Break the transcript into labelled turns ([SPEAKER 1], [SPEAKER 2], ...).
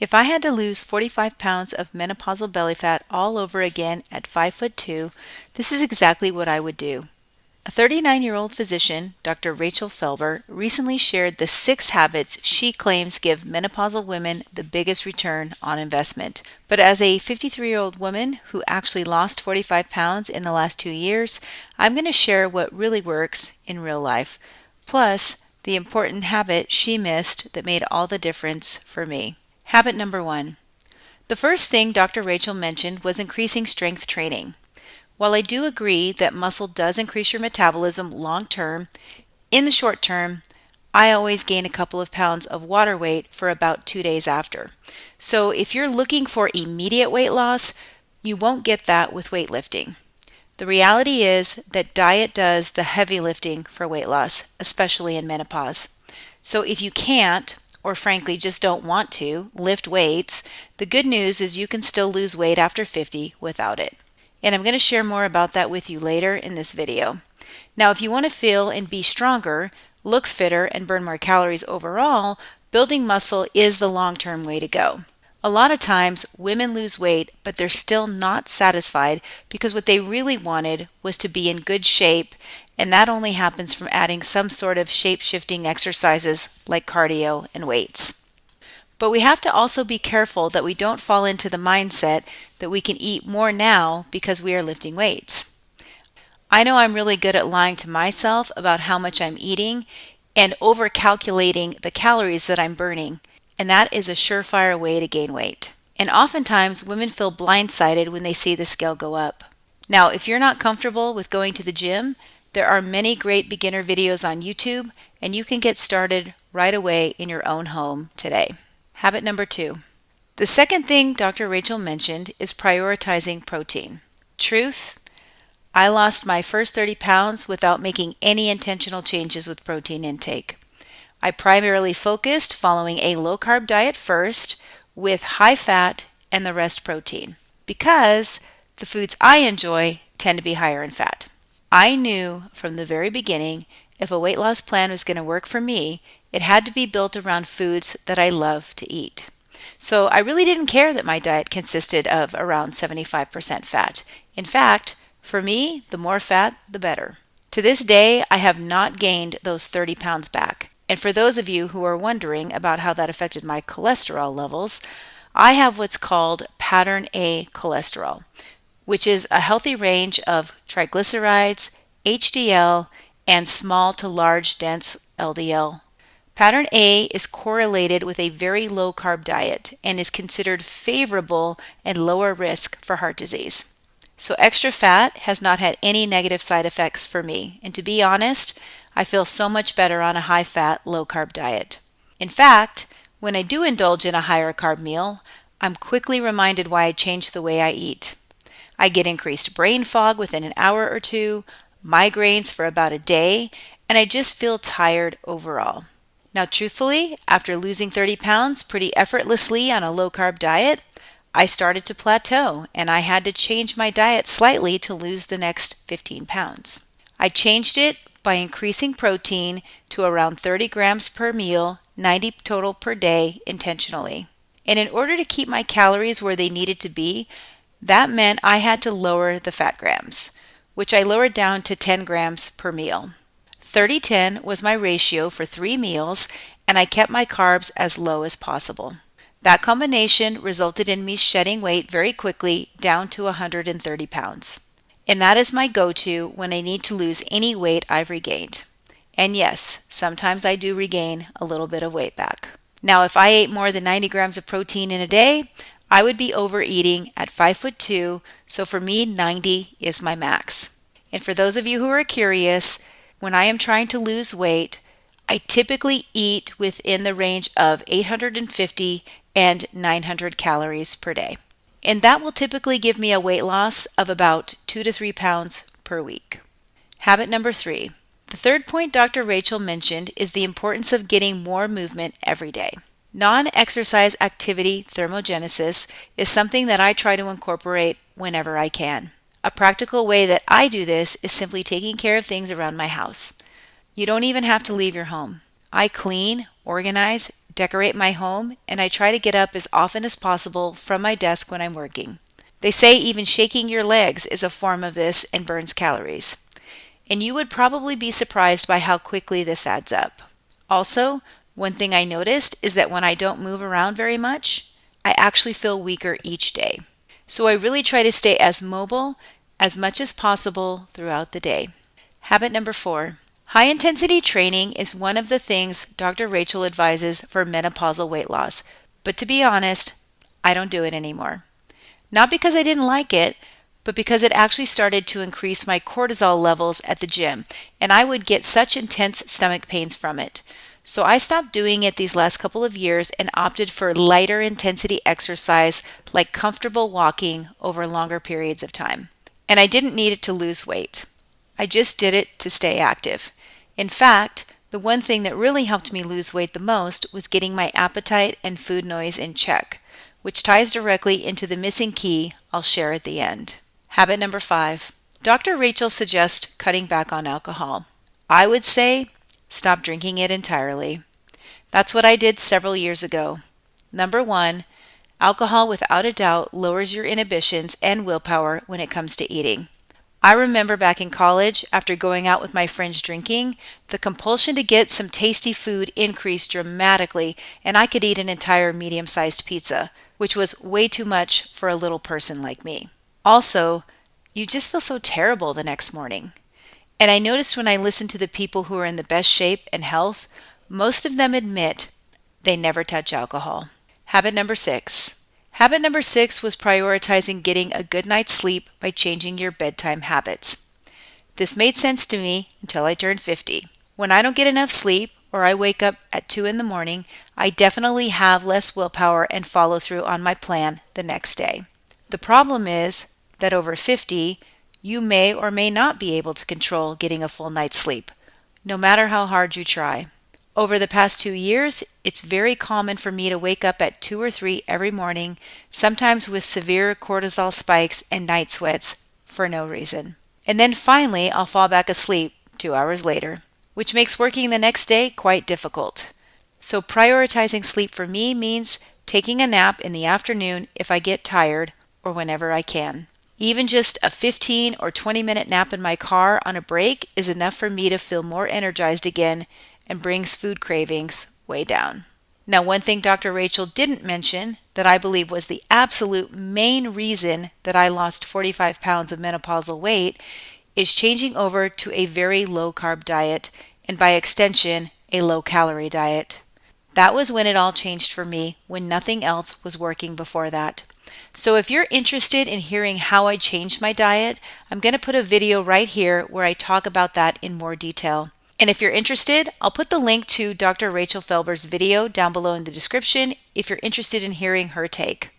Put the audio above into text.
[SPEAKER 1] If I had to lose 45 pounds of menopausal belly fat all over again at 5'2", this is exactly what I would do. A 39-year-old physician, Dr. Rachel Felber, recently shared the 6 habits she claims give menopausal women the biggest return on investment. But as a 53-year-old woman who actually lost 45 pounds in the last 2 years, I'm going to share what really works in real life, plus the important habit she missed that made all the difference for me. Habit number 1. The first thing Dr. Rachel mentioned was increasing strength training. While I do agree that muscle does increase your metabolism long term, in the short term, I always gain a couple of pounds of water weight for about 2 days after. So if you're looking for immediate weight loss, you won't get that with weightlifting. The reality is that diet does the heavy lifting for weight loss, especially in menopause. So if you can't, or frankly just don't want to, lift weights, the good news is you can still lose weight after 50 without it. And I'm going to share more about that with you later in this video. Now, if you want to feel and be stronger, look fitter, and burn more calories overall, building muscle is the long-term way to go. A lot of times, women lose weight, but they're still not satisfied because what they really wanted was to be in good shape, and that only happens from adding some sort of shape-shifting exercises like cardio and weights. But we have to also be careful that we don't fall into the mindset that we can eat more now because we are lifting weights. I know I'm really good at lying to myself about how much I'm eating and over-calculating the calories that I'm burning, and that is a surefire way to gain weight. And oftentimes, women feel blindsided when they see the scale go up. Now, if you're not comfortable with going to the gym, there are many great beginner videos on YouTube, and you can get started right away in your own home today. Habit number 2. The second thing Dr. Rachel mentioned is prioritizing protein. Truth, I lost my first 30 pounds without making any intentional changes with protein intake. I primarily focused following a low-carb diet first with high fat and the rest protein because the foods I enjoy tend to be higher in fat. I knew from the very beginning if a weight loss plan was going to work for me, it had to be built around foods that I love to eat. So I really didn't care that my diet consisted of around 75% fat. In fact, for me, the more fat, the better. To this day, I have not gained those 30 pounds back. And for those of you who are wondering about how that affected my cholesterol levels, I have what's called pattern A cholesterol, which is a healthy range of triglycerides, HDL, and small to large dense LDL. Pattern A is correlated with a very low carb diet and is considered favorable and lower risk for heart disease. So extra fat has not had any negative side effects for me, and to be honest, I feel so much better on a high fat, low carb diet. In fact, when I do indulge in a higher carb meal, I'm quickly reminded why I changed the way I eat. I get increased brain fog within an hour or two, migraines for about a day, and I just feel tired overall. Now, truthfully, after losing 30 pounds pretty effortlessly on a low-carb diet, I started to plateau, and I had to change my diet slightly to lose the next 15 pounds. I changed it by increasing protein to around 30 grams per meal, 90 total per day intentionally. And in order to keep my calories where they needed to be, that meant I had to lower the fat grams, which I lowered down to 10 grams per meal. 30-10 was my ratio for 3 meals, and I kept my carbs as low as possible. That combination resulted in me shedding weight very quickly down to 130 pounds. And that is my go-to when I need to lose any weight I've regained. And yes, sometimes I do regain a little bit of weight back. Now, if I ate more than 90 grams of protein in a day, I would be overeating at 5'2", so for me, 90 is my max. And for those of you who are curious, when I am trying to lose weight, I typically eat within the range of 850 and 900 calories per day. And that will typically give me a weight loss of about 2 to 3 pounds per week. Habit number 3. The third point Dr. Rachel mentioned is the importance of getting more movement every day. Non-exercise activity thermogenesis is something that I try to incorporate whenever I can. A practical way that I do this is simply taking care of things around my house. You don't even have to leave your home. I clean, organize, decorate my home, and I try to get up as often as possible from my desk when I'm working. They say even shaking your legs is a form of this and burns calories. And you would probably be surprised by how quickly this adds up. Also, one thing I noticed is that when I don't move around very much, I actually feel weaker each day. So I really try to stay as mobile as much as possible throughout the day. Habit number 4. High intensity training is one of the things Dr. Rachel advises for menopausal weight loss. But to be honest, I don't do it anymore. Not because I didn't like it, but because it actually started to increase my cortisol levels at the gym, and I would get such intense stomach pains from it. So I stopped doing it these last couple of years and opted for lighter intensity exercise like comfortable walking over longer periods of time. And I didn't need it to lose weight. I just did it to stay active. In fact, the one thing that really helped me lose weight the most was getting my appetite and food noise in check, which ties directly into the missing key I'll share at the end. Habit number 5. Dr. Rachel suggests cutting back on alcohol. I would say stop drinking it entirely. That's what I did several years ago. Number 1, alcohol without a doubt lowers your inhibitions and willpower when it comes to eating. I remember back in college, after going out with my friends drinking, the compulsion to get some tasty food increased dramatically, and I could eat an entire medium-sized pizza, which was way too much for a little person like me. Also, you just feel so terrible the next morning. And I noticed when I listened to the people who are in the best shape and health, most of them admit they never touch alcohol. Habit number 6. Habit number 6 was prioritizing getting a good night's sleep by changing your bedtime habits. This made sense to me until I turned 50. When I don't get enough sleep or I wake up at 2 in the morning, I definitely have less willpower and follow through on my plan the next day. The problem is that over 50, you may or may not be able to control getting a full night's sleep, no matter how hard you try. Over the past 2 years, it's very common for me to wake up at 2 or 3 every morning, sometimes with severe cortisol spikes and night sweats for no reason. And then finally, I'll fall back asleep 2 hours later, which makes working the next day quite difficult. So prioritizing sleep for me means taking a nap in the afternoon if I get tired or whenever I can. Even just a 15 or 20-minute nap in my car on a break is enough for me to feel more energized again and brings food cravings way down. Now, one thing Dr. Rachel didn't mention that I believe was the absolute main reason that I lost 45 pounds of menopausal weight is changing over to a very low-carb diet and by extension, a low-calorie diet. That was when it all changed for me, when nothing else was working before that. So if you're interested in hearing how I changed my diet, I'm going to put a video right here where I talk about that in more detail. And if you're interested, I'll put the link to Dr. Rachel Felber's video down below in the description if you're interested in hearing her take.